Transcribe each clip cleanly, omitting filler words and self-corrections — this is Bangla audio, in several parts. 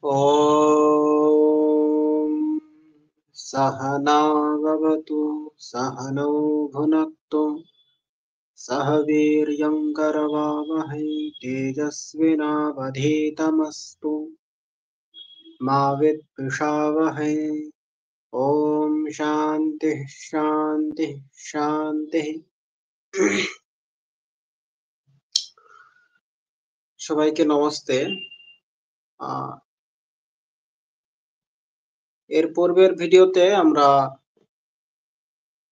ॐ सहना भवतु सहनौ भुनक्तु सह वीर्यं करवावहै तेजस्विनावधीतमस्तु मा विद्विषावहै। ॐ शान्तिः शान्तिः शान्तिः। সবাইকে নমস্তে। এর পূর্বের ভিডিওতে আমরা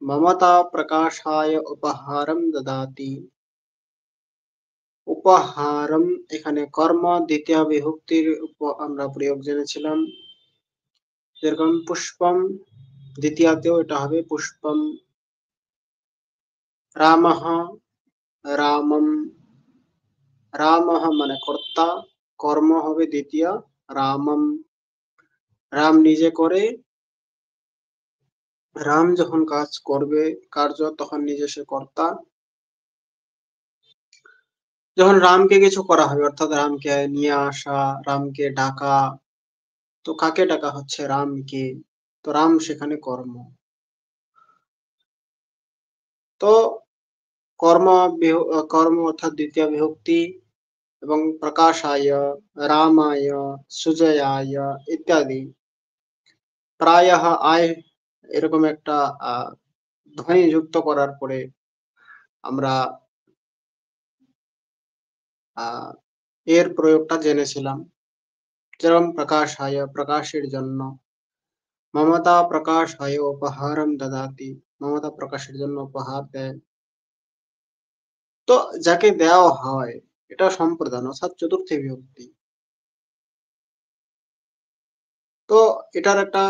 মমতা প্রকাশায় উপহারম দদাতি, উপহারম এখানে কর্ম দ্বিতীয় বিভক্তির আমরা প্রয়োগ জেনেছিলাম। যেরকম পুষ্পম দ্বিতীয়তেও এটা হবে পুষ্পম, রামঃ রামম, রামঃ মানে কর্তা, কর্ম হবে দ্বিতীয় রামম, রাম নিজে করে, রাম যখন কাজ করবে কার্য তখন নিজে সে কর্তা। যখন রামকে কিছু করা হবে অর্থাৎ রামকে নিয়ে আসা, রামকে ডাকা, তো কাকে ডাকা হচ্ছে? রামকে, তো রাম সেখানে কর্ম। তো কর্ম কর্ম অর্থাৎ দ্বিতীয় বিভক্তি এবং প্রকাশায়, রামায়, সুজয়ায় ইত্যাদি প্রায়ঃ আয় এরকম একটা ধ্বনি যুক্ত করার পরে আমরা এর প্রয়োগটা জেনেছিলাম। যেরকম প্রকাশায় প্রকাশের জন্য, মমতা প্রকাশায় উপহারম দদাতি, মমতা প্রকাশের জন্য উপহার দেয়। তো যাকে দেওয়া হয় এটা সম্প্রদান অর্থাৎ চতুর্থী বিভক্তি। তো এটার একটা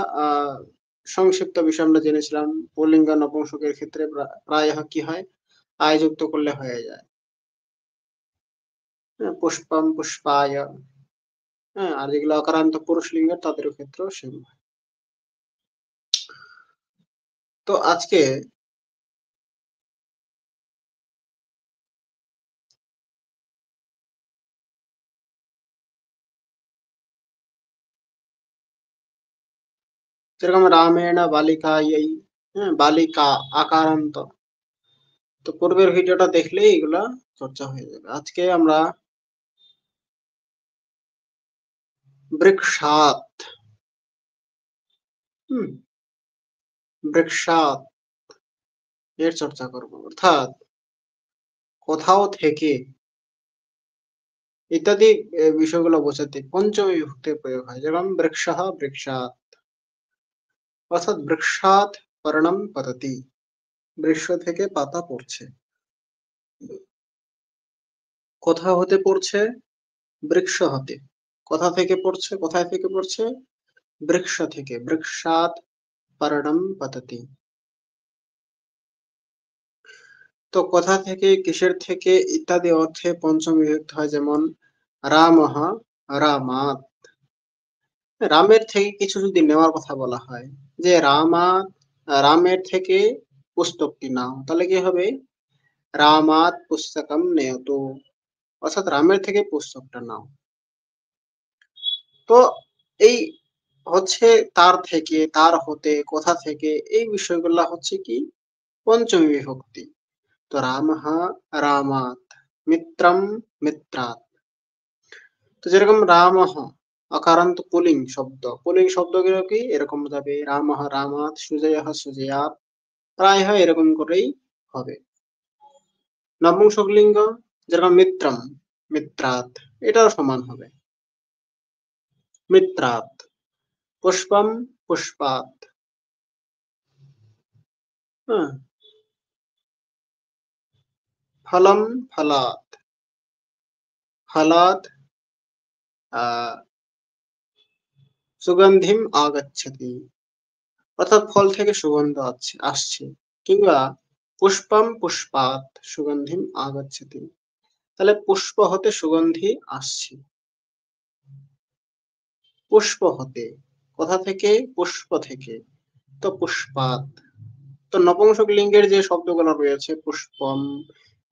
সংক্ষিপ্ত বিষয় আমরা জেনেছিলাম। পুল্লিঙ্গ নপুংসকের ক্ষেত্রে প্রায়ঃ কি হয়? আয় যুক্ত করলে হয়ে যায়। পুষ্পম পুষ্পায়। হ্যাঁ, আর যেগুলো অকারান্ত পুরুষ লিঙ্গের তাদের ক্ষেত্রেও সেম হয়। তো আজকে যেরকম রামেণ বালিকাयै, হ্যাঁ বালিকা আকারান্ত, তো পূর্বের ভিডিওটা দেখলেই এগুলা চর্চা হয়ে যাবে। আজকে আমরা বৃক্ষাত, বৃক্ষাত এর চর্চা করব। অর্থাৎ কোথাও থেকে ইত্যাদি বিষয়গুলো বোঝাতে পঞ্চমী বিভক্তির প্রয়োগ হয়। যেমন বৃক্ষঃ বৃক্ষাৎ, অর্থাৎ বৃক্ষাৎ পর্ণম পততি, বৃক্ষ থেকে পাতা পড়ছে। কোথা হতে পড়ছে? বৃক্ষ হতে। কোথা থেকে পড়ছে? কোথায় থেকে পড়ছে? বৃক্ষ থেকে। বৃক্ষাৎ পর্ণম পততি। তো কোথা থেকে, কিসের থেকে ইত্যাদি অর্থে পঞ্চম বিভক্তি হয়। যেমন রামঃ রামাৎ, রামের থেকে কিছু যদি নেওয়ার কথা বলা হয়, যে রামের থেকে পুস্তকটি নাও, তাহলে কি হবে? রামাৎ পুস্তকম নেয়তু, অর্থাৎ রামের থেকে পুস্তকটা নাও। তো এই হচ্ছে তার থেকে, তার হতে, কোথা থেকে, এই বিষয়গুলা হচ্ছে কি পঞ্চমী বিভক্তি। তো রামঃ রামাৎ, মিত্রম মিত্রাৎ। তো যেরকম রামঃ অকারান্ত পুলিং শব্দ, পুলিং শব্দগুলো কি এরকম যাবে, রামঃ রামাৎ, সুজয়ঃ সুজয়াৎ, প্রায়ঃ এরকম করেই হবে। নপুংসকলিঙ্গ যেরকম মিত্রম মিত্রাৎ, এটাও সমান হবে মিত্রাৎ। পুষ্পম পুষ্পাৎ, হ্যাঁ। ফলম ফলাৎ, ফলাৎ সুগন্ধিম আগচ্ছতি, অর্থাৎ ফল থেকে সুগন্ধ আসছে। কিংবা পুষ্পম পুষ্পাৎ সুগন্ধিম আগচ্ছতি, তাহলে পুষ্প হতে সুগন্ধি আসছে। পুষ্প হতে, কোথা থেকে? পুষ্প থেকে, তো পুষ্পাৎ। তো নপুংসক লিঙ্গের যে শব্দগুলো রয়েছে পুষ্পম,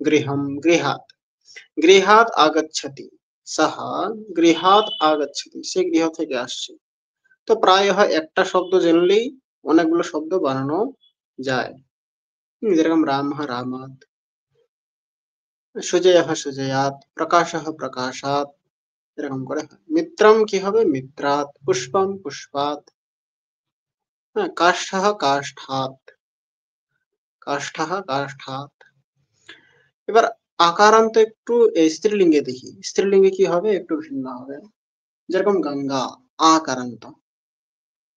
গৃহম, গৃহাৎ, গৃহাৎ আগচ্ছতি, সাহা গৃহাৎ আগাচ্ছতি, সে গৃহ থেকে আসছে। তো প্রায়ः একটা শব্দ জানলেই অনেকগুলো শব্দ বানানো যায়। যেরকম রামः রামাৎ, সুজয়ः সুজয়াৎ, প্রকাশः প্রকাশাৎ, এরকম করে হয়। মিত্রম কি হবে? মিত্রাৎ, পুষ্পম পুষ্পাৎ, হ্যাঁ, কাষ্ঠः কাষ্ঠাৎ, কাষ্ঠः কাষ্ঠাৎ। এবার আকারান্ত একটু স্ত্রীলিঙ্গে দেখি, স্ত্রীলিঙ্গে কি হবে? একটু ভিন্ন হবে। যেরকম গঙ্গা, আকারান্ত,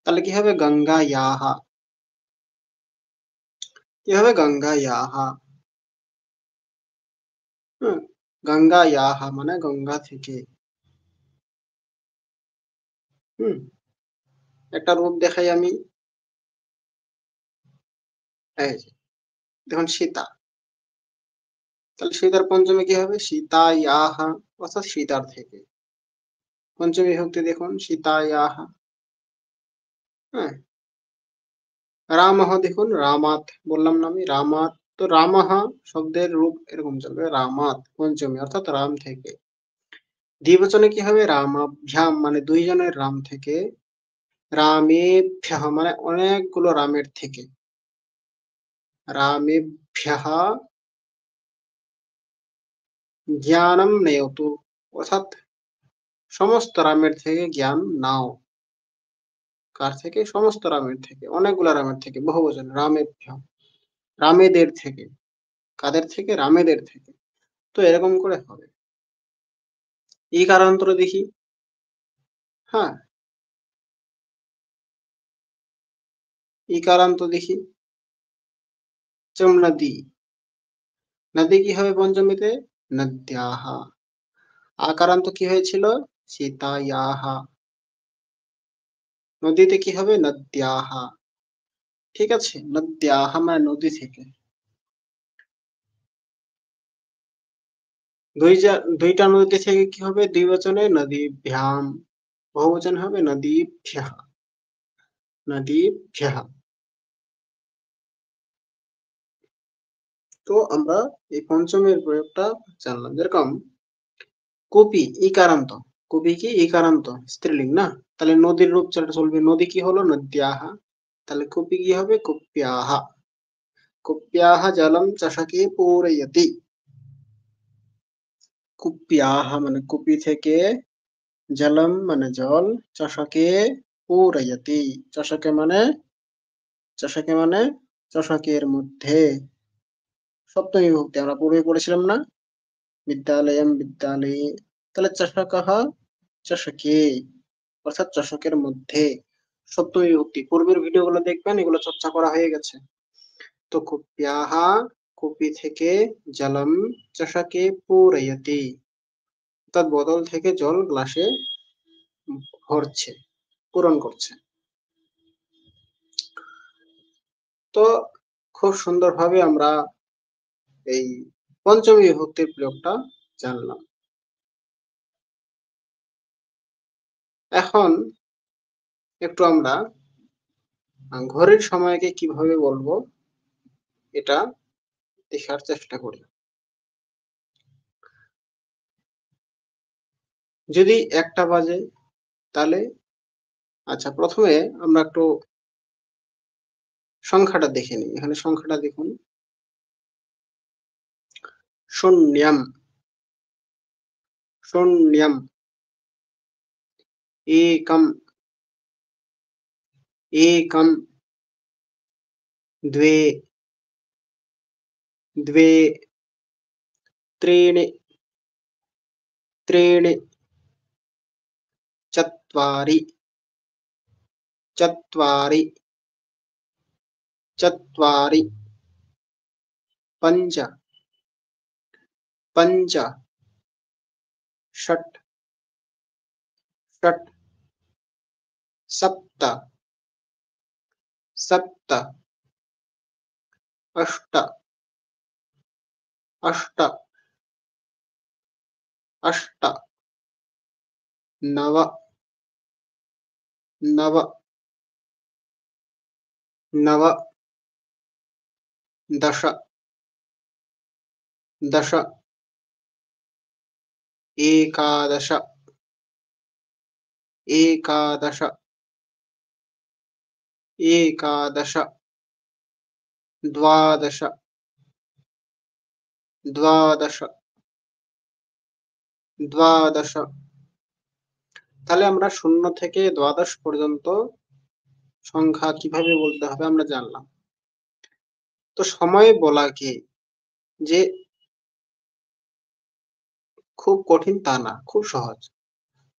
তাহলে কি হবে? গঙ্গায়াহা, কি হবে? গঙ্গায়াহা। হুম, গঙ্গায়াহা মানে গঙ্গা থেকে। হুম, একটা রূপ দেখাই আমি, এই যে দেখুন সীতা, তাহলে সীতার পঞ্চমী কি হবে? সীতায়াহা, অর্থাৎ সীতার থেকে। পঞ্চমী বিভক্তি দেখুন, সীতায়াহা। হ্যাঁ, রামহ দেখুন, রামাত, বললাম না আমি রামাত, তো রামাহা শব্দের রূপ এরকম চলবে, রামাত পঞ্চমী, অর্থাৎ রাম থেকে। দ্বিবচনে কি হবে? রামাভ্যাম মানে দুইজনের রাম থেকে, রামেভ্যঃ মানে অনেকগুলো রামের থেকে, রামেভ্যঃ জ্ঞানম নেয়তু, অর্থাৎ সমস্ত রামের থেকে জ্ঞান নাও। কার থেকে? সমস্ত রামের থেকে, অনেকগুলো রামের থেকে, বহুবচন রামেভ্যঃ, রামেদের থেকে। কাদের থেকে? রামেদের থেকে। তো এরকম করে হবে। এই কারান্তর দেখি। হ্যাঁ, এই কারান্ত দেখি। যেমন নদী, নদী কি হবে পঞ্চমীতে? নদ্যাহা। আকারান্ত কি হয়েছিল? সীতায়াহা। নদীতে কি হবে? নদ্যাহা। ঠিক আছে, নদ্যাহা মানে নদী থেকে। দুইটা নদী থেকে কি হবে? দুই বচনে নদীভ্যাম, বহুবচন হবে নদীভ্যঃ, নদীভ্যঃ। তো আমরা এই পঞ্চমের প্রয়োগটা জানলাম। যেরকম কপি ইকারান্ত, কপি কি ইকারান্ত, স্ত্রীলিঙ্গ না, তাহলে নদীর রূপ চলবে। নদী কি হলো? নদ্যাহা, তাহলে কপি কি হবে? কুপ্যাহা, কুপ্যাহা জলম চষকে পূরয়তি। কুপ্যাহা মানে কুপি থেকে, জলম মানে জল, চষকে পূরয়তি, চষকে মানে, চষকে মানে চষকের মধ্যে। সপ্তমী বিভক্তি আমরা পূর্বে পড়েছিলাম না? বিদ্যালয়ম বিদ্যালয়ে, তাহলে চষকः চষকে, অর্থাৎ চষকের মধ্যে। সপ্তমী বিভক্তি পূর্বের ভিডিওগুলো দেখবেন, এগুলো চর্চা করা হয়ে গেছে। তো কুপ্যাহা কূপি থেকে, জলম চষকে পূরয়তি, অর্থাৎ বোতল থেকে জল গ্লাসে ভরছে, পূরণ করছে। তো খুব সুন্দরভাবে আমরা এই পঞ্চমী বিভক্তির প্রয়োগটা জানলাম। এখন একটু আমরা ঘড়ির সময়কে কিভাবে বলবো এটা দেখার চেষ্টা করি। যদি ১টা বাজে, তাহলে আচ্ছা, প্রথমে আমরা একটু সংখ্যাটা দেখে নিই। এখানে সংখ্যাটা দেখুন, শূন্যম, শূন্যম, एकम, एकम, द्वे, द्वे, त्रीणि, त्रीणि, चत्वारि, चत्वारि, चत्वारि, पञ्च, पञ्च, षट्, षट्, सप्त, सप्त, अष्ट, अष्ट, अष्ट, नव, नव, नव, दश, दश, एकादश एकादश एकादश द्वादश द्वादश দ্বাদশ। তাহলে আমরা 0 থেকে দ্বাদশ পর্যন্ত সংখ্যা কিভাবে বলতে হবে আমরা জানলাম। তো সময় বলাকে যে খুব কঠিন তা না, খুব সহজ।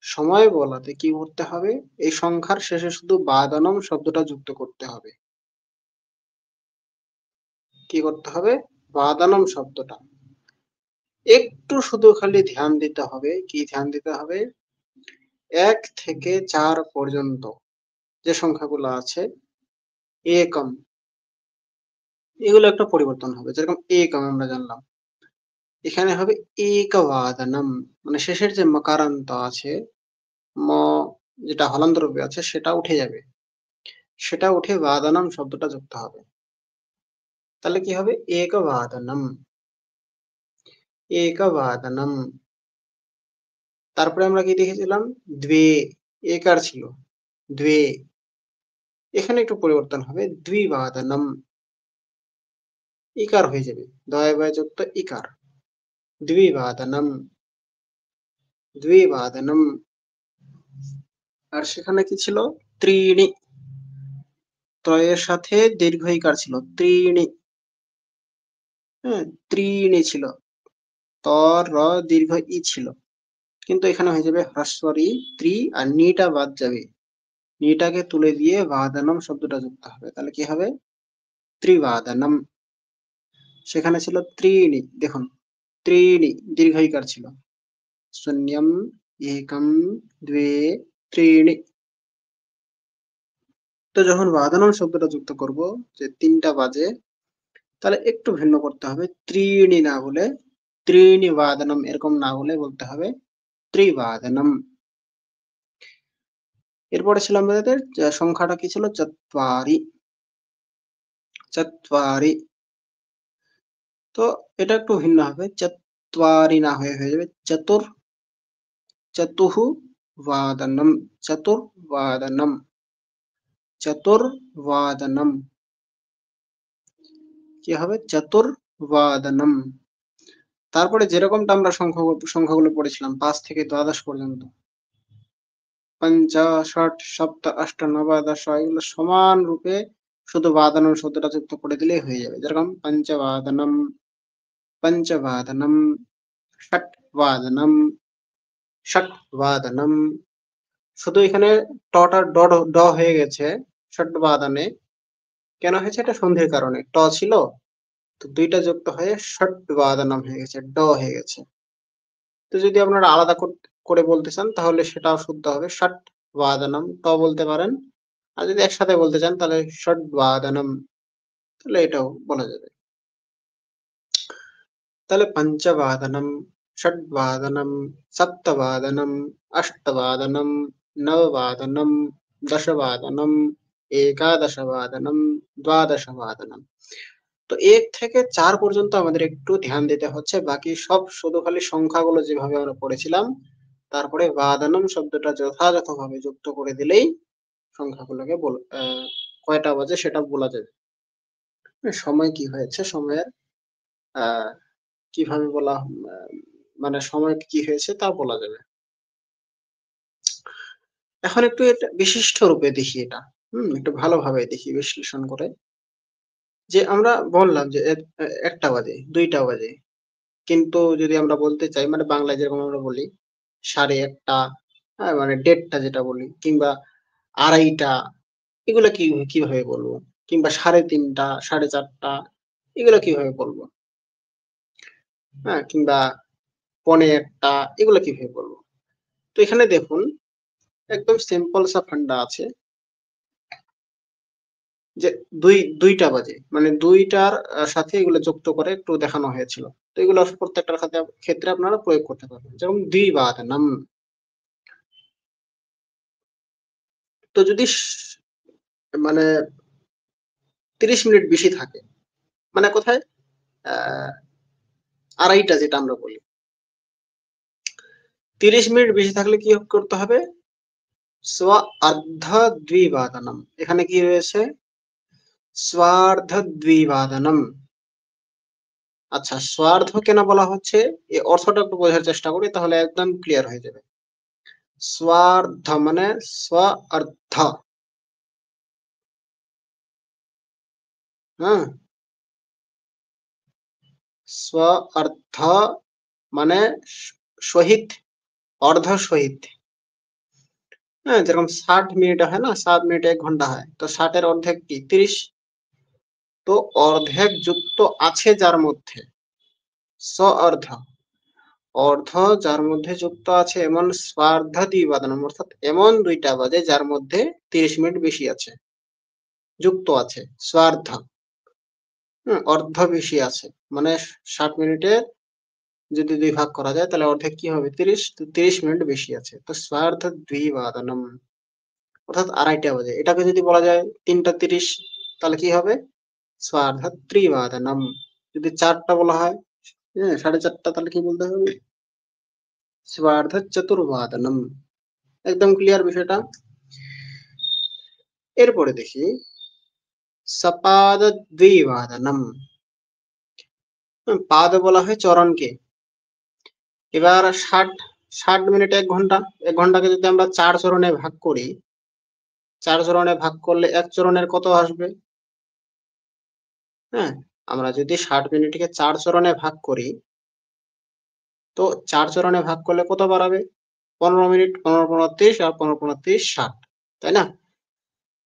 সময় বলাতে কি করতে হবে? এই সংখ্যার শেষে শুধু বাদানম শব্দটা যুক্ত করতে হবে। কি করতে হবে? বাদানম শব্দটা। একটু শুধু খালি ধ্যান দিতে হবে। কি ধ্যান দিতে হবে? 1 থেকে 4 পর্যন্ত যে সংখ্যাগুলো আছে একম, এগুলো একটা পরিবর্তন হবে। যেরকম একম আমরা জানলাম। এখানে হবে একবাদনম, মানে শেষের যে মকারান্ত আছে, ম যেটা হলান্ত রূপে আছে সেটা উঠে যাবে। সেটা উঠে বাদানম শব্দটা যুক্ত হবে। তাহলে কি হবে? একবাদনম, একবাদনম। তারপরে আমরা কি দেখেছিলাম? দ্বে, একার ছিল। দ্বে। এখানে একটু পরিবর্তন হবে। দ্বিবাদনম। ইকার হয়ে যাবে। দয়াবয় যুক্ত ইকার। দ্বিবাদনম, দ্বিবাদনম। আর সেখানে কি ছিল? ত্রিণি। ত্রয়ের সাথে দীর্ঘ ইকার ছিল। ত্রিণি। হ্যাঁ, ত্রিণি ছিল। ত, র, দীর্ঘ ই ছিল। কিন্তু এখানে হয়ে যাবে হ্রস্বর ই, ত্রি, আর নিটা বাদ যাবে। নিটাকে তুলে দিয়ে বাদানম শব্দটা যুক্ত হবে। তাহলে কি হবে? ত্রিবাদানম। সেখানে ছিল ত্রিণি। দেখুন, ত্রিণি দীর্ঘ ইকার ছিল। শূন্যম, একম, দ্বে, ত্রিণি। তো যখন বাদানম শব্দটা যুক্ত করব, যে 3টা বাজে, তাহলে একটু ভিন্ন করতে হবে। ত্রিণি না বলে ত্রিণি বাদনম এরকম না বলে বলতে হবে ত্রিবাদনম। এরপরে ছিল আমাদের সংখ্যাটা কি ছিল? চত্বারি। চত্বারি। তো এটা একটু ভিন্ন হবে। চত্বারি না হয়ে যাবে চতুর, চতুঃ বাদনম, চতুর্বাদনম, চতুর্বাদনম। কি হবে? চতুর্বাদনম। তারপরে যেরকমটা আমরা সংখ্যাগুলো পড়েছিলাম 5 থেকে দ্বাদশ পর্যন্ত, পঞ্চ, ষট, সপ্ত, অষ্ট, নব, দশ, এগুলো সমান রূপে শুধু বাদনম শব্দটা যুক্ত করে দিলেই হয়ে যাবে। যেরকম পঞ্চবাদনম, পঞ্চবাদনম, ষটবাদনম, ষটবাদনম। শুধু এখানে টটা ড হয়ে গেছে ষটবাদনে। কেন হয়েছে? এটা সন্ধির কারণে। ট ছিল, তো 2টা যুক্ত হয়ে ষটবাদনম হয়ে গেছে, ড হয়ে গেছে। তো যদি আপনারা আলাদা করে বলতে চান তাহলে সেটাও শুদ্ধ হবে, ষটবাদনম, ট বলতে পারেন। আর যদি একসাথে বলতে চান তাহলে ষটবাদনম, তাহলে এটাও বলা যাবে। তাহলে পঞ্চবাদনম, ষটবাদনম, সপ্তবাদনম, অষ্টবাদনম, নববাদনম, দশবাদনম, একাদশবাদনম, দ্বাদশবাদনম। তো 1 থেকে 4 পর্যন্ত আমাদের একটু ধ্যান দিতে হচ্ছে। বাকি সব শুধু খালি সংখ্যাগুলো যেভাবে আমরা পড়েছিলাম, তারপরে বাদানম শব্দটা যথাযথভাবে যুক্ত করে দিলেই সংখ্যাগুলোকে কয়টা বাজে সেটা বলা যাবে। সময় কি হয়েছে, সময়ের আহ কিভাবে বলা, মানে সময় কি হয়েছে তা বলা যাবে। এখন একটু এটা বিশিষ্ট রূপে দেখি এটা। একটু ভালোভাবে দেখি বিশ্লেষণ করে। যে আমরা বললাম যে 1টা বাজে, 2টা বাজে। কিন্তু যদি আমরা বলতে চাই, মানে বাংলায় যেরকম আমরা বলি 1:30, হ্যাঁ, মানে 1:30টা যেটা বলি, কিংবা 2:30টা, এগুলা কিভাবে বলবো? কিংবা 3:30, 4:30, এগুলা কিভাবে বলবো? হ্যাঁ, কিংবা 1:45, এগুলা কিভাবে বলবো? তো এখানে দেখুন, একদম সিম্পল সা ফান্ডা আছে যে 2টা বাজে, মানে 2টার সাথে এগুলো যুক্ত করে একটু দেখানো হয়েছিল। তো এগুলো প্রত্যেকটার ক্ষেত্রে আপনারা প্রয়োগ করতে পারবেন। যেমন দ্বিবাদনম। তো যদি মানে 30 মিনিট বেশি থাকে, মানে কোথায়? আহ 2:30 যেটা আমরা বলি, 30 মিনিট বেশি থাকলে কি করতে হবে? স্ব অর্ধ দ্বিবাদনম। এখানে কি রয়েছে? স্বার্ধ দ্বিবাদনম। আচ্ছা, স্বার্ধ কেন বলা হচ্ছে? এই অর্থটা একটু বোঝার চেষ্টা করি, তাহলে একদম ক্লিয়ার হয়ে যাবে। স্বার্ধ মানে স্ব অর্ধ, হ্যাঁ। স্ব অর্ধ মানে সহিত, অর্ধ সহিত। হ্যাঁ, যেরকম 60 মিনিট হয় না, 7 মিনিটে 1 ঘন্টা হয়, তো 60 এর অর্ধেক কি? 30। তো অর্ধেক যুক্ত আছে যার মধ্যে, স্ব অর্ধ, অর্ধ যার মধ্যে যুক্ত আছে এমন স্বার্ধাদিবাদনম, অর্থাৎ এমন দুইটা বাজে যার মধ্যে 30 মিনিট বেশি আছে, যুক্ত আছে। স্বার্ধ, অর্ধ বেশি আছে, মানে 60 মিনিটে যদি 2 ভাগ করা যায় তাহলে অর্ধেক কি হবে? 30। তো 30 মিনিট বেশি আছে, তো স্বার্ধ দ্বিবাদনম, অর্থাৎ আড়াইটা বাজে। এটাকে যদি বলা যায় 3টা 30, তাহলে কি হবে? স্বার্ধ ত্রিবাদনম। যদি 4টা বলা হয়, হ্যাঁ, 4:30, তাহলে কি বলতে হবে? স্বার্ধ চতুর্বাদনম। একদম ক্লিয়ার বিষয়টা। এরপরে দেখি সপাদ দ্বিবাদনম। পাদ বলা হয় চরণকে। এবার 60 মিনিটে 1 ঘন্টা, 1 ঘন্টাকে যদি আমরা 4 চরণে ভাগ করি, 4 চরণে ভাগ করলে 1 চরণের কত আসবে? হ্যাঁ, আমরা যদি 60 মিনিটকে 4 চরণে ভাগ করি, তো 4 চরণে ভাগ করলে কত বাড়াবে? 15 মিনিট, 15 15 30, আর 15 15 30 60, তাই না?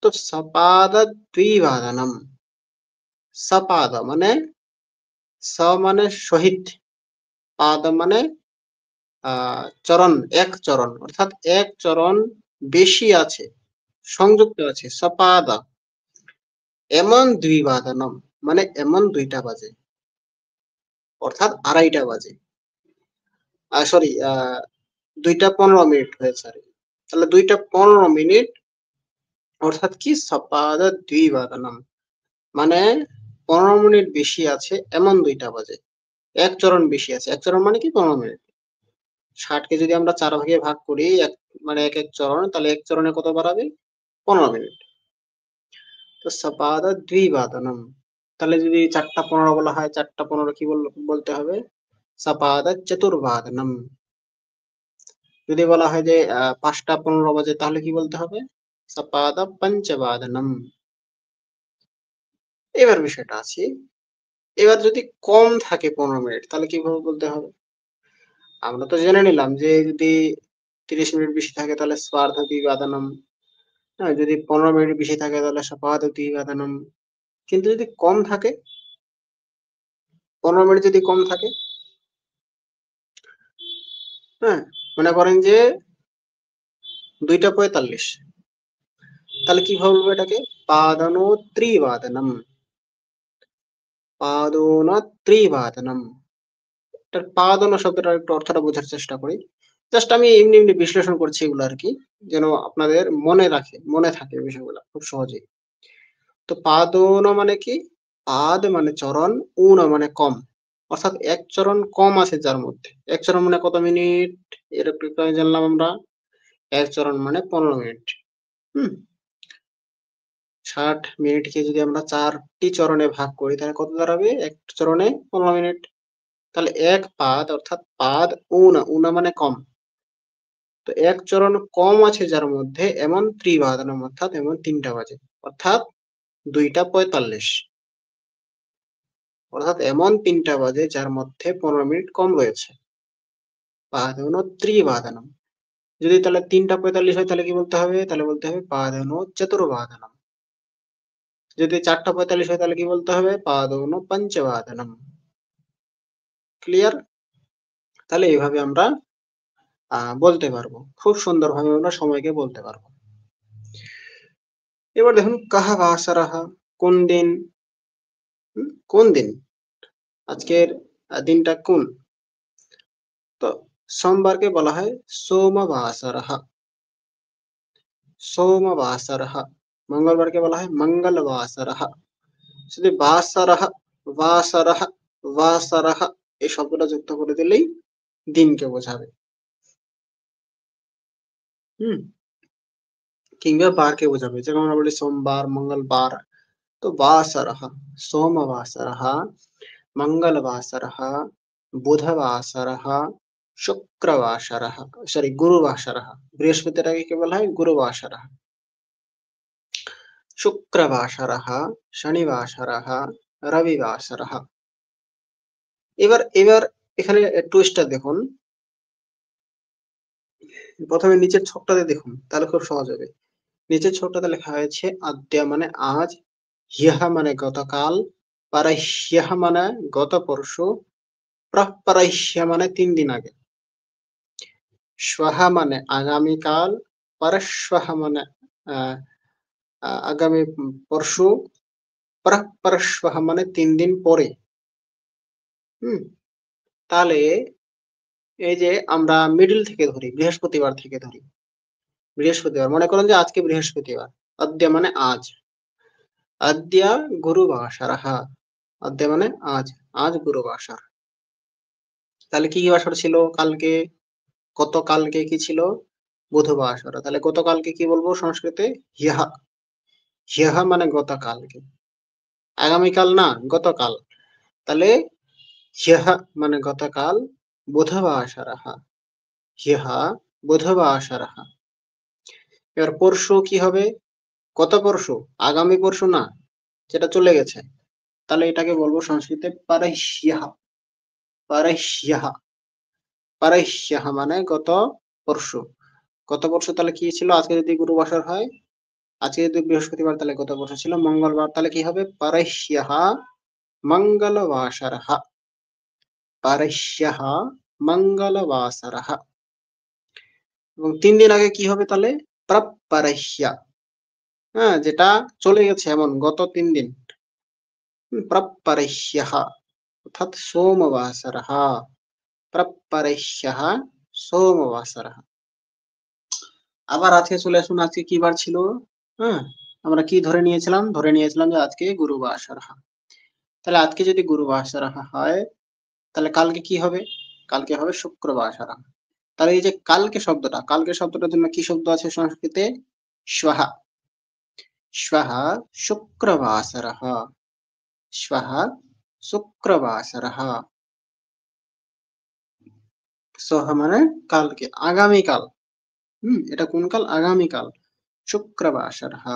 তো সপাদ দ্বিবাদনম। সপাদ মানে, স মানে সহিত, পাদ মানে চরণ, এক চরণ, অর্থাৎ এক চরণ বেশি আছে, সংযুক্ত আছে। সপাদ এমন দ্বিবাদনম মানে এমন 2টা বাজে, অর্থাৎ আড়াইটা বাজে। সরি, 2টা 15 মিনিট হয়েছে আর কি। তাহলে 2টা 15 মিনিট, অর্থাৎ কি? সপাদ দ্বিবাদনম মানে 15 মিনিট বেশি আছে এমন 2টা বাজে। এক চরণ বেশি আছে, এক চরণ মানে কি? 15 মিনিট। 60 কে যদি আমরা 4 ভাগে ভাগ করি, মানে এক এক চরণ, তাহলে এক চরণে কত বাড়াবে? 15 মিনিট। তো সপাদ দ্বিবাদনম, তাহলে যদি 4টা 15 বলা হয়, 4টা 15 কি বলতে হবে? সপাদ চতুর্বাদনম। যদি বলা হয় যে 5টা 15 বাজে, তাহলে কি বলতে হবে? সপাদ পঞ্চবাদনম। এবার বিষয়টা আছে, এবার যদি কম থাকে 15 মিনিট, তাহলে কিভাবে বলতে হবে? আমরা তো জেনে নিলাম যে যদি 30 মিনিট বেশি থাকে তাহলে স্বার্ধ দ্বিবাদনম, হ্যাঁ, যদি 15 মিনিট বেশি থাকে তাহলে সপাদ দ্বিবাদনম। কিন্তু যদি কম থাকে, 15 মিনিট যদি কম থাকে, হ্যাঁ, মনে করেন যে 2টা 45, তাহলে কিভাবে বলবো এটাকে? পাদনো ত্রিবাদনম, পাদোন ত্রিবাদনম। এটার পাদন শব্দটার একটু অর্থটা বোঝার চেষ্টা করি। জাস্ট আমি এমনি এমনি বিশ্লেষণ করছি এগুলো আর কি, যেন আপনাদের মনে থাকে বিষয়গুলো খুব সহজেই। তো পাদোন মানে কি? পাদ মানে চরণ, উন মানে কম, অর্থাৎ এক চরণ কম আছে যার মধ্যে। এক চরণ মানে কত মিনিট? এর একটু জানলাম আমরা। এক চরণ মানে 15 মিনিট। হুম, 60 মিনিটকে যদি আমরা 4টি চরণে ভাগ করি, তাহলে কত দাঁড়াবে? এক চরণে 15 মিনিট। তাহলে এক পাদ, অর্থাৎ পাদ ঊনা, ঊনা মানে কম। তো এক চরণ কম আছে যার মধ্যে এমন ত্রিবাদনম, অর্থাৎ এমন 3টা বাজে, অর্থাৎ 2টা 45, অর্থাৎ এমন 3টা বাজে যার মধ্যে 15 মিনিট কম রয়েছে। পাদোন ত্রিবাদনম। যদি তাহলে 3টা 45 হয়, তাহলে কি বলতে হবে? তাহলে বলতে হবে পাদোন চতুর্বাদনম। যদি 4টা 45 হয়, তাহলে কি বলতে হবে? পাদোন পঞ্চবাদনম। ক্লিয়ার? তাহলে এইভাবে আমরা বলতে পারবো, খুব সুন্দরভাবে আমরা সময়কে বলতে পারবো। এবার দেখুন কাহা বাসারাহা, কোন দিন? কোন দিন? আজকের দিনটা কোন? তো সোমবারকে বলা হয় সোমবাসরহ, সোমবাসরহ। মঙ্গলবারকে বলা হয় মঙ্গলবাসরহ। শুধু বাসরহ, বাসরহ, বাসরহ এই শব্দটা যুক্ত করে দিলেই দিনকে বোঝাবে। হুম, কিংবা বারকে বোঝাবে, যেমন আমরা বলি সোমবার, মঙ্গলবার। তো বাসরः, সোমবাসরः, মঙ্গলবাসরः, বুধবাসরः, শুক্রবাসরः, সরি গুরুবাসরः। বৃহস্পতিটাকে কি বলা হয়? গুরুবাসরः। শুক্রবাসরः, শনিবাসরः, রবিবাসরः। এবার এখানে টুইস্টটা দেখুন। প্রথমে নিচের ছকটাতে দেখুন, তাহলে খুব সহজ হবে। নিচের ছকটাতে লেখা হয়েছে আদ্য মানে আজ, হ্যः মানে গতকাল, পরহ্যः মানে গত পরশু, প্রাক্পরহ্য মানে ৩ দিন আগে, শ্বः মানে আগামীকাল, পরশ্বঃ মানে আগামী পরশু, প্রাক্পরশ্বঃ মানে ৩ দিন পরে। হুম, তাহলে এই যে আমরা মিডল থেকে ধরি, বৃহস্পতিবার থেকে ধরি। বৃহস্পতিবার মনে করেন যে আজকে বৃহস্পতিবার, অদ্য মানে আজ, অদ্য গুরুবাসরः, অদ্য মানে আজ, আজ গুরুবাসর। তাহলে কি বাসর ছিল কালকে? গতকালকে কি ছিল? বুধবাসর। তাহলে গতকালকে কি বলবো সংস্কৃতে? হ্যः। হ্যः মানে গতকালকে, আগামীকাল না, গতকাল। তাহলে হ্যः মানে গতকাল, বুধবাসরः, হ্যः বুধবাসরः। এবার পরশু কি হবে? কত পরশু? আগামী পরশু না, যেটা চলে গেছে। তাহলে এটাকে বলবো সংস্কৃতে পরহ্যः। পরহ্যः, পরহ্যः মানে গত পরশু। গত পরশু তাহলে কি ছিল? আজকে যদি গুরুবাসর হয়, আজকে যদি বৃহস্পতিবার, তাহলে গত পরশু ছিল মঙ্গলবার। তাহলে কি হবে? পরহ্যः মঙ্গলবাসরः, পরহ্যः মঙ্গলবাসরः। এবং ৩ দিন আগে কি হবে তাহলে? প্রাক্পরহ্য। হ্যাঁ, যেটা চলে গেছে এমন গত ৩ দিন। প্রাক্পরহ্যः অর্থাৎ সোমবাসরः, প্রাক্পরহ্যः সোমবাসরः। আবার আজকে চলে আসুন, আজকে কি বার ছিল? হ্যাঁ, আমরা কি ধরে নিয়েছিলাম? ধরে নিয়েছিলাম যে আজকে গুরুবাসরः। তাহলে আজকে যদি গুরুবাসরः হয়, তাহলে কালকে কি হবে? কালকে হবে শুক্রবাসরः। তাহলে এই যে কালকে শব্দটা, কালকে শব্দটার জন্য কি শব্দ আছে সংস্কৃতে? শ্বः। শ্বः শুক্রবাসরः, শ্বः শুক্রবাসরः। শ্বः মানে কালকে, আগামীকাল। এটা কোন কাল? আগামীকাল। শুক্রবাসরः।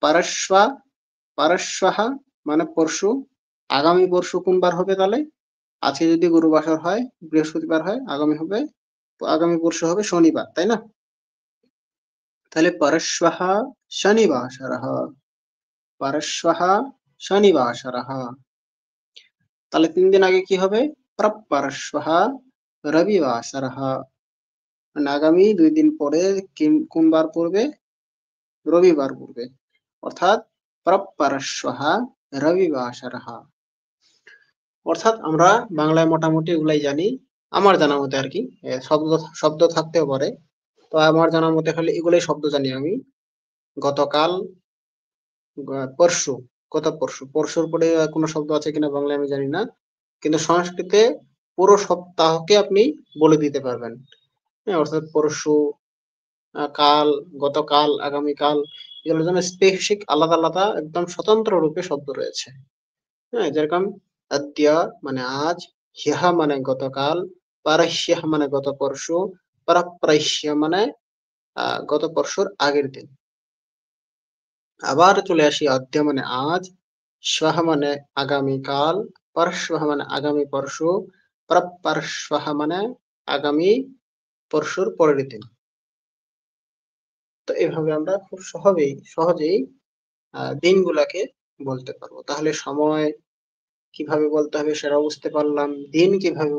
পরশ্ব, পরশ্বঃ মানে পরশু। আগামী পরশু কোন বার হবে তাহলে? আজকে যদি গুরুবাসর হয়, বৃহস্পতিবার হয়, আগামী পরশু হবে শনিবার, তাই না? তাহলে পরশ্বঃ শনিবাসরः, পরশ্বঃ শনিবাসরः। তাহলে ৩ দিন আগে কি হবে? প্রপরশ্বঃ রবিবাসরः। মানে আগামী ২ দিন পরে কোন বার পড়বে? রবিবার পড়বে। অর্থাৎ প্রপরশ্বঃ রবিবাসরः। অর্থাৎ আমরা বাংলায় মোটামুটি এগুলাই জানি। আমার জানা মতে আরকি। শব্দ শব্দ থাকতেও পারে। তো আমার জানা মতে খালি এগুলাই শব্দ জানি আমি। গতকাল, পরশু, গত পরশু। পরশুর পরে কোন শব্দ আছে কিনা বাংলায় আমি জানি না। কিন্তু সংস্কৃতে পুরো সপ্তাহকে আপনি বলে দিতে পারবেন। হ্যাঁ? অর্থাৎ পরশু, কাল, গতকাল, আগামীকাল, এগুলোর জন্য স্পেসিফিক আলাদা, আলাদা একদম স্বতন্ত্র রূপে শব্দ রয়েছে। হ্যাঁ? যেরকম অদ্য মানে আজ, হ্যः মানে গতকাল, পরহ্যঃ মানে গত পরশু, পরপ্রহ্য মানে গত পরশুর আগের দিন। আবার চলে আসি অদ্য মানে আজ, শ্বः মানে আগামীকাল, পরশ্বঃ মানে আগামী পরশু, প্রপরশ্বঃ মানে আগামী পরশুর পরের দিন। তো এভাবে আমরা খুব সহজেই দিনগুলাকে বলতে পারবো। তাহলে সময় কিভাবে বলতে হবে সেটাও বুঝতে পারলাম। দিন কিভাবে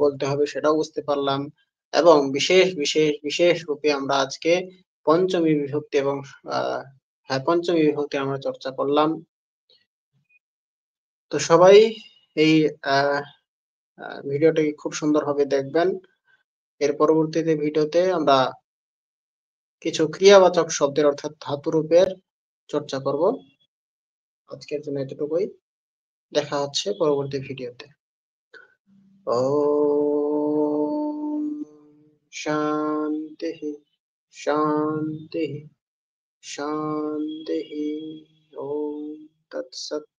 বলতে হবে সেটাও বুঝতে পারলাম। এবং বিশেষ রূপে আমরা আজকে পঞ্চমী বিভক্তি এবং আ হ্যাঁ, পঞ্চমী বিভক্তি আমরা চর্চা করলাম। তো সবাই এই আ আ ভিডিওটি খুব সুন্দরভাবে দেখবেন। এর পরবর্তীতে ভিডিওতে আমরা কিছু ক্রিয়াবাচক শব্দের অর্থাৎ ধাতুরূপের চর্চা করব। আজকের জন্য এতটুকুই। দেখা হচ্ছে পরবর্তী ভিডিওতে। ওম শান্তি। शान्तिः शान्तिः। ॐ तत्सत्।